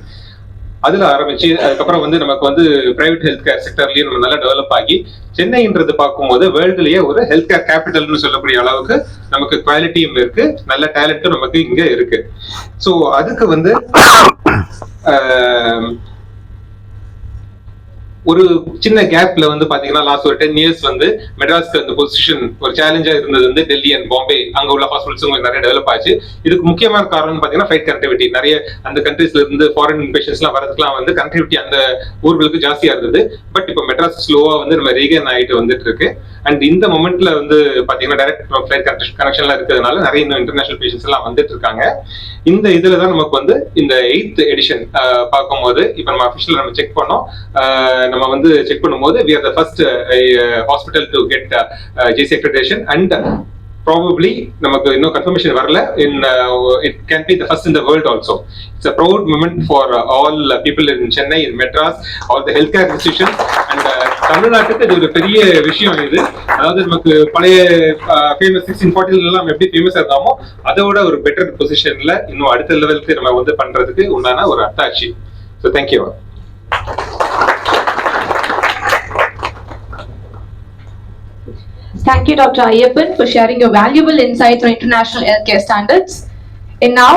அதுல ஆரம்பிச்சு அதுக்கப்புறம் வந்து நமக்கு வந்து பிரைவேட் ஹெல்த் கேர் செக்டர்லயும் நம்ம நல்லா டெவலப் ஆகி சென்னைன்றது பார்க்கும்போது வேர்ல்டுலயே ஒரு ஹெல்த் கேர் கேபிட்டல்னு சொல்லக்கூடிய அளவுக்கு நமக்கு குவாலிட்டியும் இருக்கு, நல்ல டேலண்ட்டும் நமக்கு இங்க இருக்கு. ஸோ அதுக்கு வந்து ஒரு சின்ன கேப்ல வந்து பாத்தீங்கன்னா லாஸ்ட் ஒரு 10 இயர்ஸ் வந்து மெட்ராஸ்க்கு அந்த பொசிஷன் ஒரு சேலஞ்சா இருந்தது வந்து டெல்லி அண்ட் பாம்பே, அங்க உள்ள ஹாஸ்பிட்டல்ஸ் நிறைய டெவலப் ஆச்சு. இதுக்கு முக்கியமான காரணம் பாத்தீங்கன்னா ஃபிளைட் கனெக்டிவிட்டி. நிறைய அந்த கண்ட்ரீஸ்ல இருந்து ஃபாரின் பேஷன்ஸ் எல்லாம் வரதுக்குலாம் வந்து கனெக்டிவிட்டி அந்த ஊர்களுக்கு ஜாஸ்தியா இருந்தது. பட் இப்போ மெட்ராஸ் ஸ்லோவா வந்து நம்ம ரீகன் ஆயிட்டு வந்துட்டு இருக்கு. அண்ட் இந்த மொமெண்ட்ல வந்து பாத்தீங்கன்னா டைரக்ட் ஃபிளைட் கனெக்ஷன்லாம் இருக்கிறதுனால நிறைய இன்னும் இன்டர்நேஷனல் பேஷன்ஸ் எல்லாம் வந்துட்டு இருக்காங்க. இந்த இதுலதான் நமக்கு வந்து இந்த 8th எடிஷன் பார்க்கும்போது இப்ப நம்ம அபிஷியல் நம்ம செக் பண்ணோம். நம்ம வந்து செக் பண்ணும்போது we are the first hospital to get JC accreditation and probably நமக்கு இன்னும் கன்ஃபர்மேஷன் வரல. It can be the first in the world also. It's a proud moment for all people in Chennai, in Madras, all the healthcare institutions and தமிழ்நாட்டுக்கு இது ஒரு பெரிய விஷயம். இது அதாவது நமக்கு பழைய ஃபேமஸ் 1640 எல்லாம் எப்படி ஃபேமஸா இருந்தாமோ அதோட ஒரு பெட்டர் பொசிஷன்ல இன்னும் அடுத்த லெவலுக்கு நம்ம வந்து பண்றதுக்கு உண்டான ஒரு அத்தாட்சி. So thank you. Thank you, Dr. Ayyappan, for sharing your valuable insights on international healthcare standards. And now,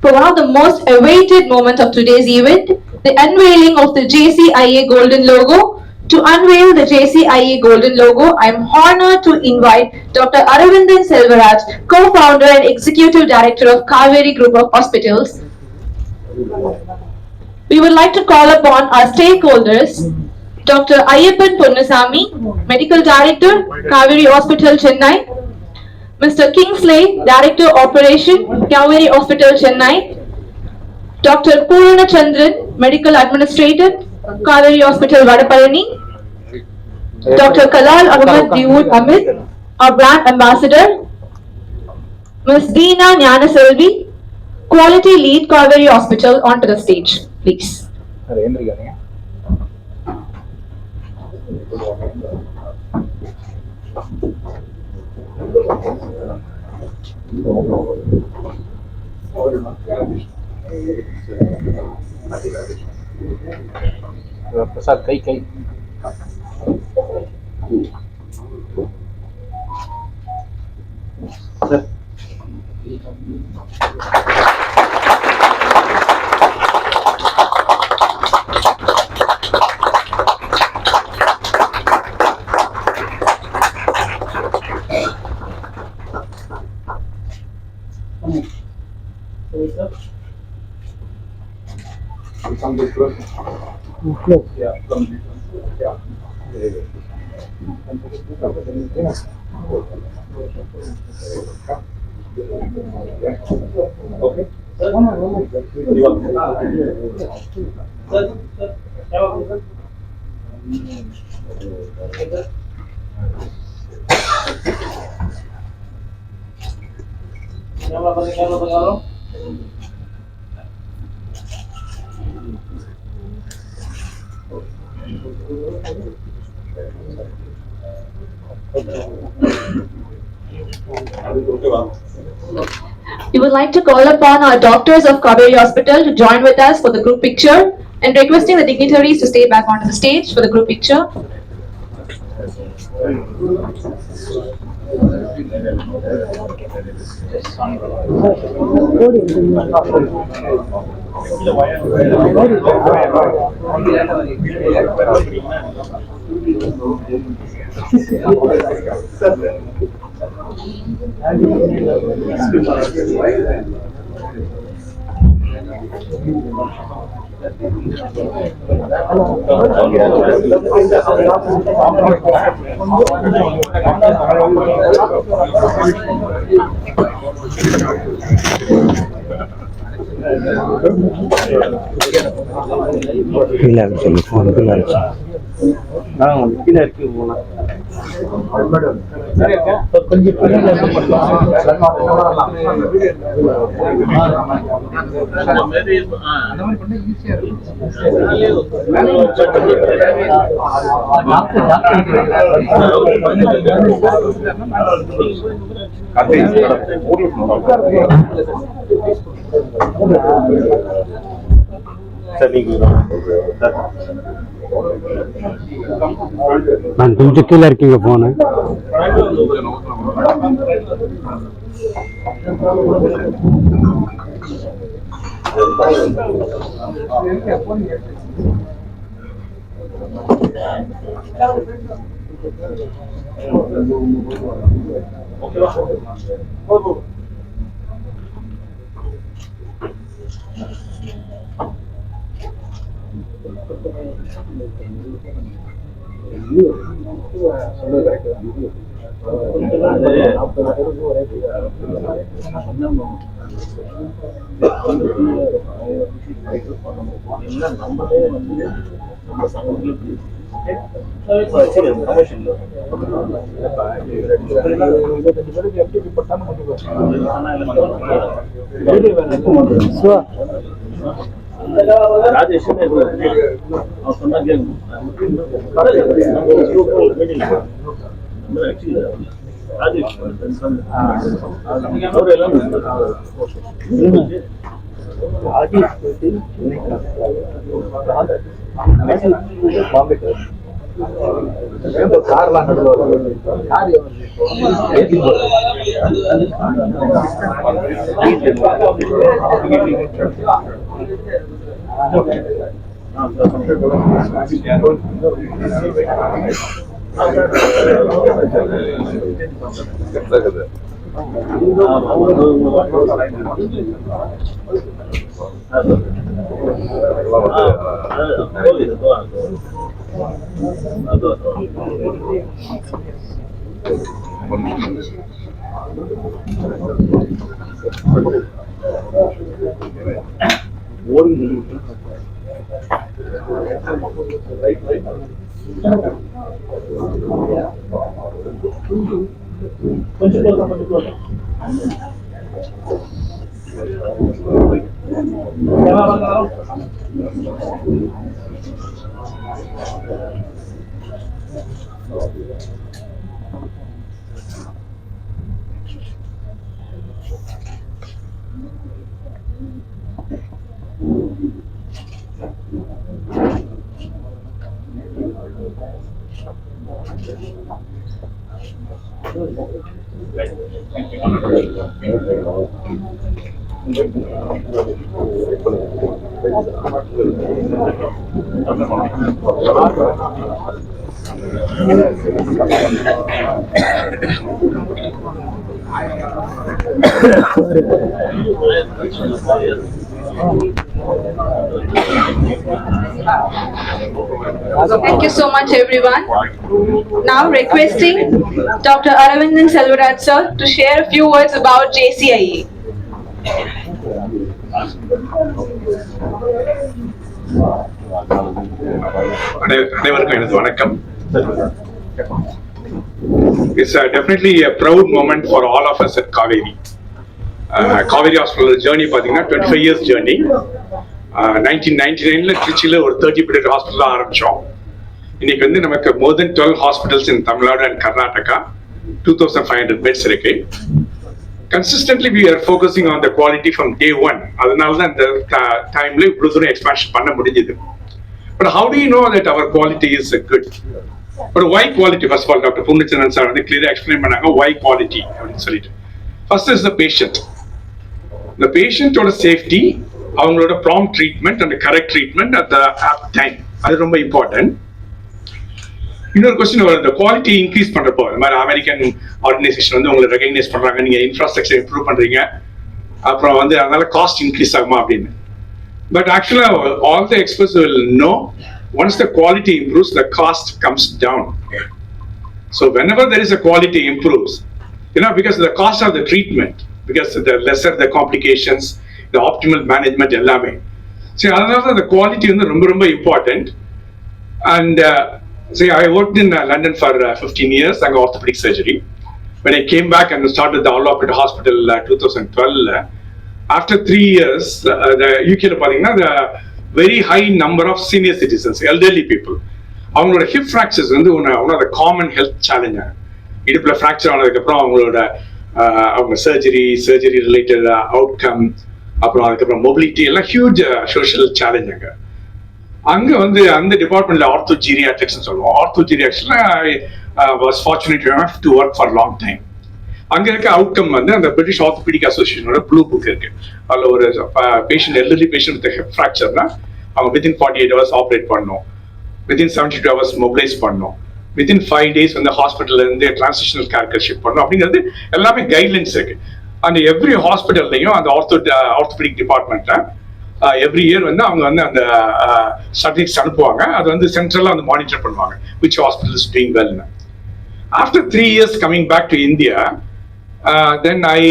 for one of the most awaited moments of today's event, the unveiling of the JCIA Golden Logo. To unveil the JCIA Golden Logo, I am honored to invite Dr. Aravindan Selvaraj, co-founder and executive director of Kaveri Group of Hospitals. We would like to call upon our stakeholders, Dr. Ayyappan Ponnusamy, Medical Director, Kaveri Hospital, Chennai; Mr. Kingsley, Director Operation, Kaveri Hospital, Chennai; Dr. Purna Chandran, Medical Administrator, Kaveri Hospital, Vadapalani; Dr. Kalal Ahmed Diwood Amit, our Brand Ambassador; Ms. Deena Nyanaselvi, Quality Lead, Kaveri Hospital, onto the stage, please. Prasad guy guy sir. We would like to call upon our doctors of Kaveri Hospital to join with us for the group picture and requesting the dignitaries to stay back onto the stage for the group picture. நான் கொஞ்சம் கீழே இருக்கீங்க போன Thank you. Rajesh Thank you so much, everyone. Now requesting Dr. Aravindan Selvaraj sir to share a few words about JCIA. அனைவருக்கும் எனது வணக்கம். It's definitely a proud moment for all of us at Kaveri. Kaveri Hospital journey பாத்தீங்கன்னா 25 years journey. 1999ல திருச்சியில ஒரு 30-bed hospital ஆரம்பிச்சோம். இன்னைக்கு வந்து நமக்கு more than 12 hospitals in Tamil Nadu and Karnataka, 2,500 beds இருக்கு. Consistently we are focusing on the quality from day one. அதனால தான் இந்த டைம்ல இவ்வளவு தூரம் எக்ஸ்பான்ஷன் பண்ண முடிஞ்சது. But how do you know that our quality is good? But why quality? First of all, Dr. Purnachandran sir வந்து clearly explain பண்ணாங்க why quality அப்படின்னு சொல்லிட்டு. First is the patient. The patient ஓட safety, அவங்களோட prompt treatment and the correct treatment at the time. அது ரொம்ப important. இன்னொரு question வரும், இந்த குவாலிட்டி இன்க்ரீஸ் பண்றப்போ இந்த மாதிரி அமெரிக்கன் ஆர்கனைசேஷன் வந்து உங்களை ரெகக்னைஸ் பண்றாங்க, நீங்க இன்ஃப்ராஸ்ட்ரக்சர் இம்ப்ரூவ் பண்றீங்க, அப்புறம் வந்து அதனால காஸ்ட் இன்க்ரீஸ் ஆகுமா அப்படின்னு. பட் ஆக்சுவலா all the experts will know once the quality improves, the cost comes down. So whenever there is a quality improves, because the cost of the treatment, because the lesser the complications, the optimal management எல்லாமே. So அதனால the quality வந்து ரொம்ப ரொம்ப important. And see, I worked in London for 15 years, I got orthopedic surgery. When I came back and started the All-Operator Hospital 2012, after 3 years, the UK the very high number of senior citizens, elderly people, அவங்களோட hip fractures வந்து one of the common health challenge. இடுப்புல fracture ஆனதுக்கு அப்புறம் அவங்க surgery related outcome, அப்புறம் அதுக்கப்புறம் mobility எல்லாம் huge social challenge. அங்க வந்து அந்த டிபார்ட்மெண்ட்ல ஆர்த்தோ ஜீரியாட்ரிக்ஸ் சொல்லுவோம். ஆர்த்தோ ஜீரியாட்ரிக்ஸ்ல I was fortunate enough to work for a long time. அங்க இருக்க அவுட்கம் வந்து அந்த பிரிட்டிஷ் ஆர்த்தோபெடிக் அசோசியேஷனோட ப்ளூ புக் இருக்கு. அதுல ஒரு patient, elderly patient with hip ஃப்ராக்சர்னா அவங்க வித்தின் 48 hours ஆப்ரேட் பண்ணணும். வித்தின் 72 hours மொபிலைஸ் பண்ணோம். வித்தின் 5 days வந்து ஹாஸ்பிட்டல்ல இருந்து டிரான்சிஷனல் கேர் ஷிஃப்ட் பண்ணோம் அப்படிங்கிறது எல்லாமே கைட்லைன்ஸ் இருக்கு. அந்த எவ்ரி ஹாஸ்பிட்டல்லையும் அந்த ஆர்த்தோபெடிக் டிபார்ட்மெண்ட்ல எவ்ரி இயர் வந்து அவங்க வந்து அந்த ஸ்டாட்டிஸ்டிக்ஸ் அனுப்புவாங்க. அது வந்து சென்ட்ரலா வந்து மானிட்டர் பண்ணுவாங்க which hospital is doing well. After 3 years coming back to India, then I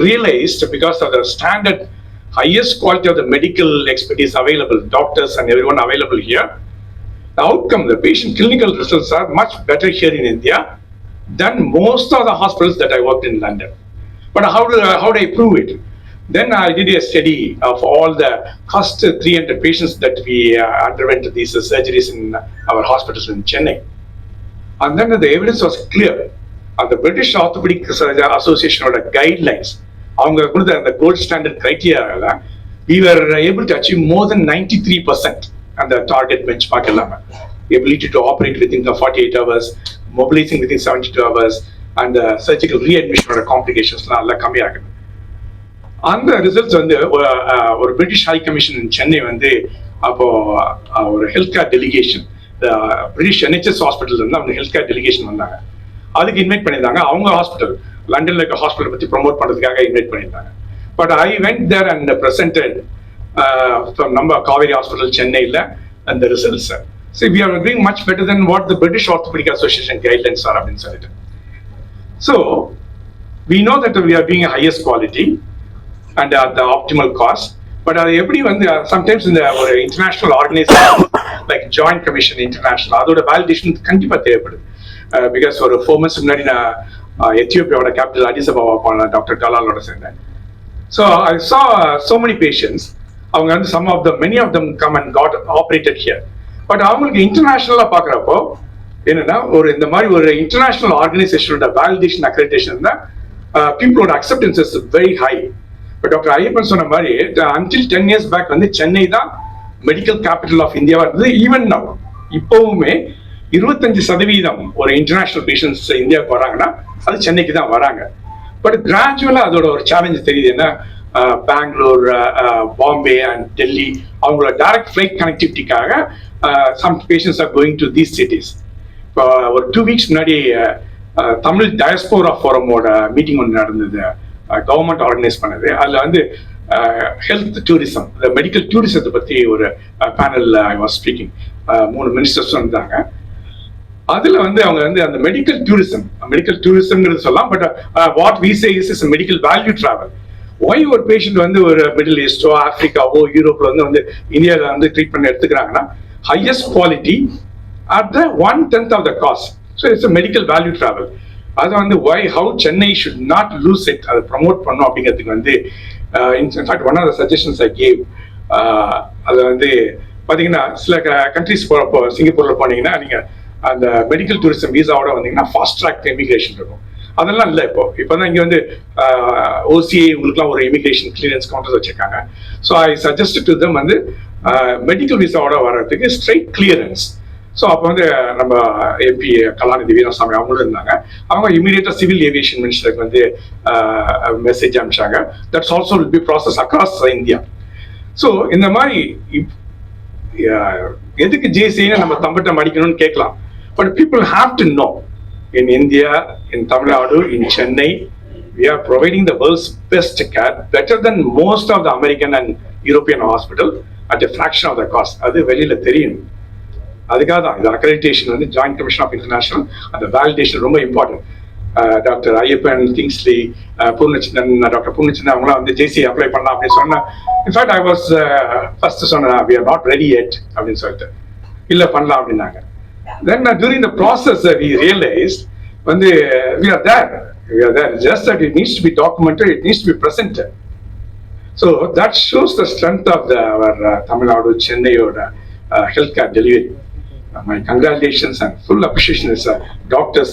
realized because of the standard highest quality of the medical expertise available, doctors and everyone available here, the outcome, the patient clinical results are much better here in India than most of the hospitals that I worked in London. But how do I prove it? Then I did a study of all the first 300 patients that we underwent these surgeries in our hospitals in Chennai. And then the evidence was clear. The British Orthopedic Association guidelines, the gold standard criteria, we were able to achieve more than 93% on the target benchmark. Ability to operate within the 48 hours, mobilizing within 72 hours, and the surgical readmission or complications. அந்த results வந்து ஒரு British high commission இன் சென்னை வந்து அப்போ ஒரு health care delegation British NHS hospital இருந்து அவங்க health care delegation வந்தாங்க. அதுக்கு இன்வைட் பண்ணியிருந்தாங்க. அவங்க ஹாஸ்பிட்டல் லண்டன்ல இருக்க ஹாஸ்பிட்டல் பத்தி ப்ரொமோட் பண்றதுக்காக இன்வைட் பண்ணியிருந்தாங்க. But I went there and presented நம்ம காவேரி ஹாஸ்பிட்டல் சென்னையில் அந்த results. So we are doing much better then what the British orthopaedic association guidelines are அப்படின்னு சொல்லிட்டு. So we know that we are doing highest quality and at the optimal cost. But every one sometimes in the international organization like Joint Commission International, அதோட validation கண்டிப்பா தேவைப்படுது. Because ஒரு 4 months முன்னாடி நான் எத்தியோப்பியாவோட capital அடிஸ் Ababa போன doctor கலாலோட சேர்ந்தேன். So I saw so many patients. அவங்க வந்து many of them come and got operated here. But அவங்களுக்கு இன்டர்நேஷனலா பாக்குறப்போ என்னன்னா இந்த மாதிரி ஒரு இன்டர்நேஷனல் ஆர்கனைசேஷனோட வேலிடேஷன் அக்ரெடிடேஷன் தான் பீப்புளோட acceptance is very high. But Dr. Ayyappan சொன்ன மாதிரி until 10 years back வந்து சென்னை தான் மெடிக்கல் கேபிட்டல் ஆஃப் இந்தியாவா இருந்தது. ஈவன் நவ் இப்பவுமே 25% ஒரு இன்டர்நேஷனல் பேஷன்ஸ் இந்தியாவுக்கு வராங்கன்னா அது சென்னைக்கு தான் வராங்க. பட் கிராஜுவலா அதோட ஒரு சேலஞ்ச் தெரியுது. என்ன பெங்களூர், பாம்பே அண்ட் டெல்லி அவங்களோட டைரக்ட் ஃபிளைட் கனெக்டிவிட்டிக்காக some patients are going to these cities. இப்போ ஒரு 2 weeks முன்னாடி தமிழ் டயஸ்போரா ஃபோரமோட மீட்டிங் ஒன்று நடந்தது. கவர்மெண்ட் ஆர்கனைஸ் பண்ணது. அதுல வந்து ஹெல்த் டூரிசம், மெடிக்கல் டூரிசத்தை பத்தி ஒரு panel I was speaking. 3 ministers வந்தாங்க. அதுல வந்து அவங்க வந்து அந்த மெடிக்கல் டூரிசம்ங்கிறது சொல்லலாம். But what we say is medical value travel. Why ஒரு பேஷண்ட் வந்து ஒரு மிடில் ஈஸ்டோ, ஆப்பிரிக்காவோ, யூரோப்ல வந்து இந்தியாவில் வந்து ட்ரீட்மெண்ட் எடுத்துக்கிறாங்கன்னா highest quality at the 1/10 of the cost. So it's medical value travel. அது வந்து how Chennai should not lose it, அதை ப்ரமோட் பண்ணும் அப்படிங்கிறதுக்கு வந்து in fact one of the suggestions I gave. அது வந்து பார்த்தீங்கன்னா சில கண்ட்ரிஸ் போகிறப்போ, சிங்கப்பூர்ல போனீங்கன்னா நீங்க அந்த மெடிக்கல் டூரிசம் வீசாவோட வந்தீங்கன்னா ஃபாஸ்ட் ட்ராக் இமிகிரேஷன் இருக்கும். அதெல்லாம் இல்லை இப்போதான் இங்கே வந்து OCA உங்களுக்குலாம் ஒரு இமிகிரேஷன் கிளியரன்ஸ் கவுண்டர்ஸ் வச்சிருக்காங்க. So I suggest to them வந்து மெடிக்கல் வீசாவோட வர்றதுக்கு ஸ்ட்ரைட் கிளியரன்ஸ். ஸோ அப்போ வந்து நம்ம MP கலாநிதி வீராசாமி அவங்களும் இருந்தாங்க. அவங்க இமீடியட்டா சிவில் ஏவியேஷன் மினிஸ்டருக்கு வந்து மெசேஜ் அனுப்பிச்சாங்க. That's also will be process across India. So இந்த மாதிரி எதுக்கு JCI நம்ம தம்பிட்டம் அடிக்கணும்னு கேட்கலாம். But people have to know in India, in Tamil Nadu, in Chennai, we are providing the world's best care, better than most of the American and European hospital at a fraction of the cost. அது வெளியில தெரியும். அதுக்காக தான் இந்த accreditation வந்து joint commission of international அந்த validation ரொம்ப important. Doctor Ayyappan, Kingsley, பூர்ணச்சந்திரன், doctor பூர்ணச்சந்திரன் அவங்களாம் வந்து JCI அப்ளை பண்ணலாம் அப்படின்னு சொன்னா. இன்ஃபேக்ட் ஐ வாஸ் ஃபர்ஸ்ட் சொன்னேன் we are not ready yet அப்படின்னு சொல்லிட்டு. இல்ல பண்ணலாம் அப்படின்னாங்க. Then during the process we realized வந்து we are there just that it needs to be documented, it needs to be presented. So that shows the strength of our Tamil Nadu, Chennai healthcare delivery. My congratulations and full appreciation is doctors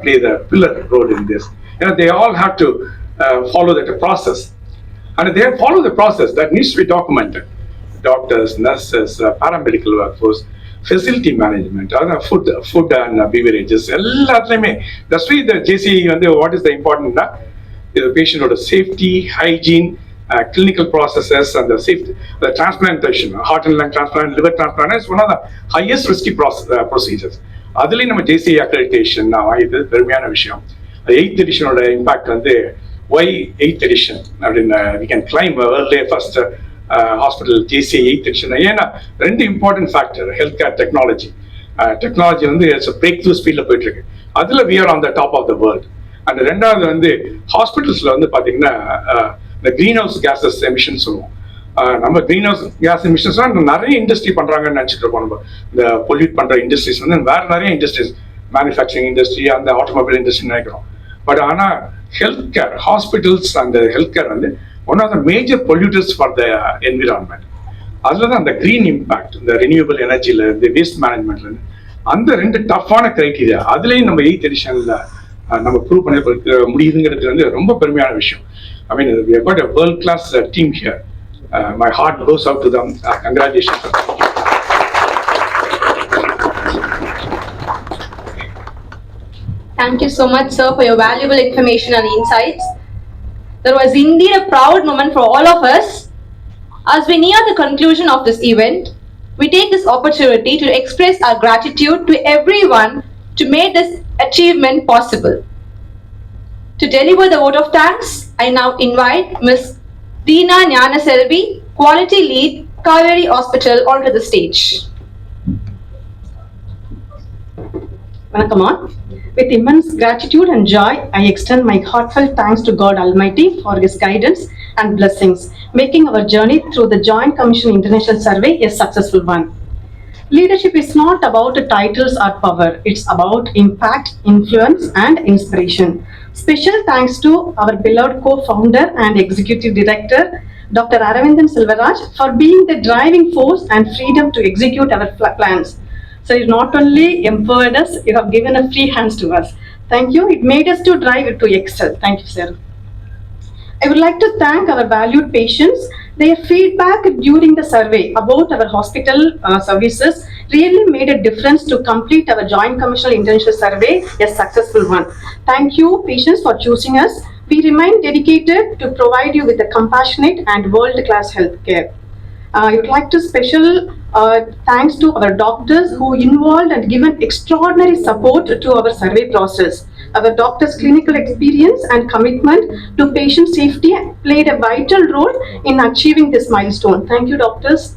play the pillar role in this. They all have to follow that process, and they follow the process that needs to be documented. Doctors, nurses, paramedical workforce, facility management, food and beverages, எல்லாத்துலயுமே. That's why the JCI வந்து what is the important the patient safety, hygiene clinical processes and the safety, the transplantation, heart and lung transplant, liver transplant is one of the highest risky procedures. அதுலேயும் நம்ம JCI accreditation நான் வாங்கியது பெருமையான விஷயம். 8th editionோட impact வந்து why 8th edition அப்படின்னு we can climb world first hospital JCI 8th edition. ஏன்னா ரெண்டு important factor health care technology. Technology வந்து பிரேக் த்ரூ ஸ்பீட்ல போயிட்டு இருக்கு. அதுல we are on the top of the world. And ரெண்டாவது வந்து ஹாஸ்பிட்டல்ஸ்ல வந்து பாத்தீங்கன்னா இந்த கிரீன் ஹவுஸ் கேசஸ் எமிஷன் சொல்லுவோம். நம்ம கிரீன் ஹவுஸ் கேஸ் எமிஷன்ஸ் நிறைய இண்டஸ்ட்ரி பண்றாங்கன்னு நினைச்சிட்டு இருக்கோம். நம்ம இந்த பொல்யூட் பண்ற இண்டஸ்ட்ரீஸ் வந்து வேற நிறைய இண்டஸ்ட்ரீஸ், மேனுஃபேக்சரிங் இண்டஸ்ட்ரி, அந்த ஆட்டோமொபைல் இண்டஸ்ட்ரி நினைக்கிறோம். பட் ஆனா ஹெல்த் கேர் ஹாஸ்பிட்டல்ஸ் அந்த ஹெல்த் கேர் வந்து one of the major polluters for the environment. அதுல தான் அந்த கிரீன் இம்பாக்ட், இந்த ரினியூவபிள் எனர்ஜில இருந்து, வேஸ்ட் மேனேஜ்மெண்ட்ல இருந்து, அந்த ரெண்டு டஃப்பான கிரைட்டீரியா அதுலயும் நம்ம 8th எடிஷன்ல நம்ம ப்ரூவ் பண்ண முடியுதுங்கிறது வந்து ரொம்ப பெருமையான விஷயம். I mean, we have got a world-class team here. My heart goes out to them. Congratulations. Thank you so much, sir, for your valuable information and insights. There was indeed a proud moment for all of us. As we near the conclusion of this event, we take this opportunity to express our gratitude to everyone to make this achievement possible. To deliver the vote of thanks, I now invite Ms. Deena Nyanaselvi, Quality Lead, Kaveri Hospital, onto the stage. Vanakkam. With immense gratitude and joy, I extend my heartfelt thanks to God Almighty for His guidance and blessings, making our journey through the Joint Commission International Survey a successful one. Leadership is not about titles or power. It's about impact, influence, and inspiration. Special thanks to our beloved co-founder and executive director, Dr. Aravindan Selvaraj, for being the driving force and freedom to execute our plans. So you not only empowered us, you have given a free hands to us. Thank you. It made us to drive to excel. Thank you, sir. I would like to thank our valued patients. Their feedback during the survey about our hospital services really made a difference to complete our Joint Commission International Survey a successful one. Thank you, patients, for choosing us. We remain dedicated to provide you with a compassionate and world-class health care. I would like to special thanks to our doctors who involved and given extraordinary support to our survey process. Our doctors' clinical experience and commitment to patient safety played a vital role in achieving this milestone. Thank you, doctors.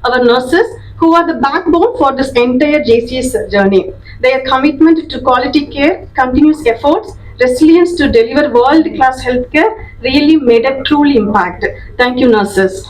Our nurses, who are the backbone for this entire JCS journey. Their commitment to quality care, continuous efforts, resilience to deliver world-class healthcare really made a truly impact. Thank you, nurses.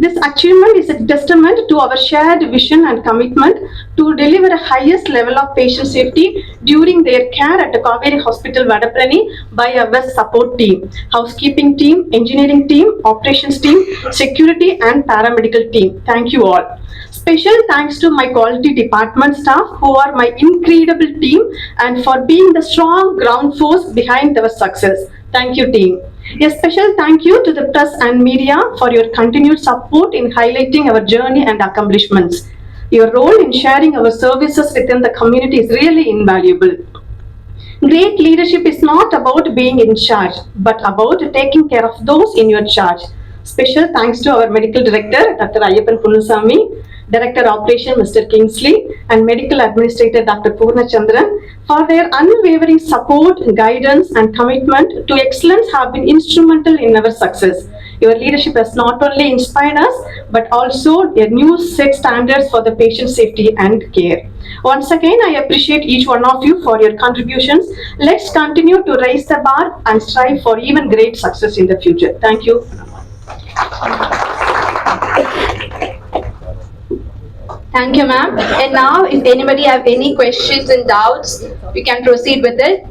This achievement is a testament to our shared vision and commitment to deliver a highest level of patient safety during their care at the Kaveri Hospital, Vadaprani by our support team, housekeeping team, engineering team, operations team, security and paramedical team. Thank you all. Special thanks to my quality department staff who are my incredible team and for being the strong ground force behind our success. Thank you, team. A special thank you to the press and media for your continued support in highlighting our journey and accomplishments. Your role in sharing our services within the community is really invaluable. Great leadership is not about being in charge, but about taking care of those in your charge. Special thanks to our medical director, Dr. Ayyappan Ponnuswamy, Director Operation Mr. Kingsley, and Medical Administrator Dr. Purna Chandran for their unwavering support, guidance, and commitment to excellence have been instrumental in our success. Your leadership has not only inspired us, but also a new set standards for the patient safety and care. Once again, I appreciate each one of you for your contributions. Let's continue to raise the bar and strive for even great success in the future. Thank you. Thank you, ma'am. And now, if anybody have any questions and doubts, we can proceed with it.